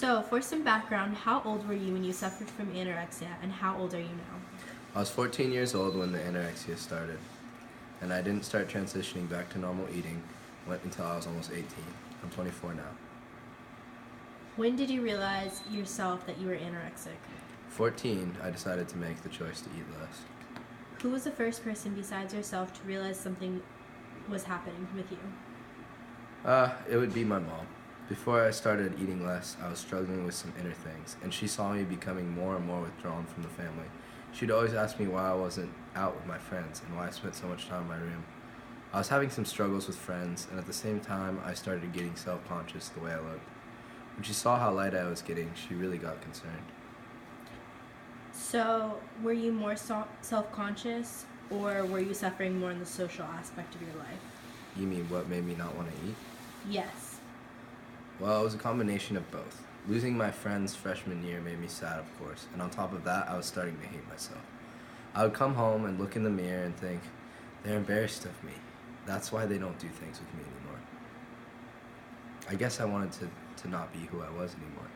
So, for some background, how old were you when you suffered from anorexia, and how old are you now? I was 14 years old when the anorexia started, and I didn't start transitioning back to normal eating until I was almost 18. I'm 24 now. When did you realize yourself that you were anorexic? 14, I decided to make the choice to eat less. Who was the first person besides yourself to realize something was happening with you? It would be my mom. Before I started eating less, I was struggling with some inner things, and she saw me becoming more and more withdrawn from the family. She'd always ask me why I wasn't out with my friends and why I spent so much time in my room. I was having some struggles with friends, and at the same time, I started getting self-conscious the way I looked. When she saw how light I was getting, she really got concerned. So, were you more self-conscious, or were you suffering more in the social aspect of your life? You mean what made me not want to eat? Yes. Well, it was a combination of both. Losing my friends freshman year made me sad, of course, and on top of that, I was starting to hate myself. I would come home and look in the mirror and think, they're embarrassed of me. That's why they don't do things with me anymore. I guess I wanted to not be who I was anymore.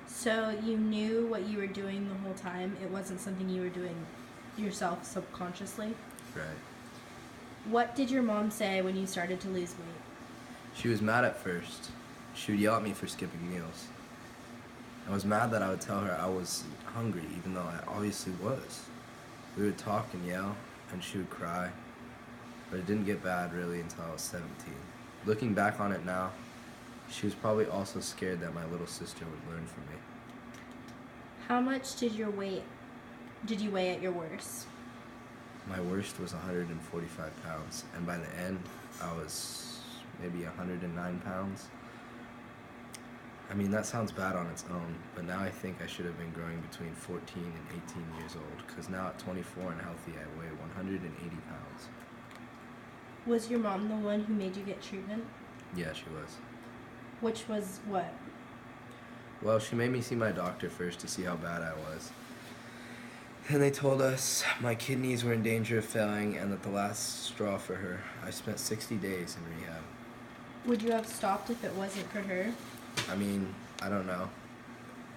So, you knew what you were doing the whole time? It wasn't something you were doing yourself subconsciously? Right. What did your mom say when you started to lose weight? She was mad at first. She would yell at me for skipping meals. I was mad that I would tell her I was hungry, even though I obviously was. We would talk and yell, and she would cry, but it didn't get bad really until I was 17. Looking back on it now, she was probably also scared that my little sister would learn from me. How much did you weigh at your worst? My worst was 145 pounds, and by the end, I was maybe 109 pounds. I mean, that sounds bad on its own, but now I think I should have been growing between 14 and 18 years old, because now at 24 and healthy, I weigh 180 pounds. Was your mom the one who made you get treatment? Yeah, she was. Which was what? Well, she made me see my doctor first to see how bad I was. And they told us my kidneys were in danger of failing and that the last straw for her. I spent 60 days in rehab. Would you have stopped if it wasn't for her? I mean, I don't know.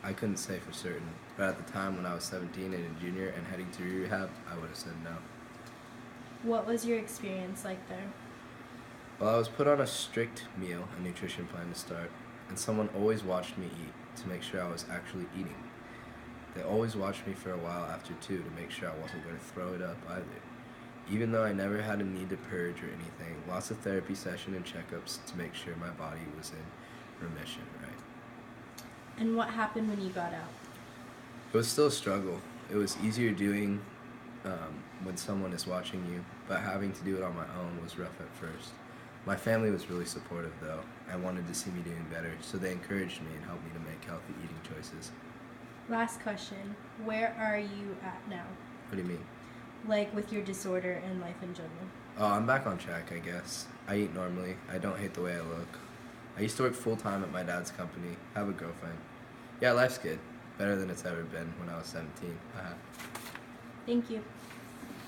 I couldn't say for certain. But at the time when I was 17 and a junior and heading to rehab, I would have said no. What was your experience like there? Well, I was put on a strict meal and nutrition plan to start, and someone always watched me eat to make sure I was actually eating. They always watched me for a while after too to make sure I wasn't going to throw it up either. Even though I never had a need to purge or anything, lots of therapy sessions and checkups to make sure my body was in remission, right? And what happened when you got out? It was still a struggle. It was easier doing when someone is watching you, but having to do it on my own was rough at first. My family was really supportive though. I wanted to see me doing better, so they encouraged me and helped me to make healthy eating choices. Last question. Where are you at now? What do you mean? Like with your disorder and life in general? Oh, I'm back on track, I guess. I eat normally. I don't hate the way I look. I used to work full-time at my dad's company, have a girlfriend. Yeah, life's good. Better than it's ever been when I was 17. Thank you.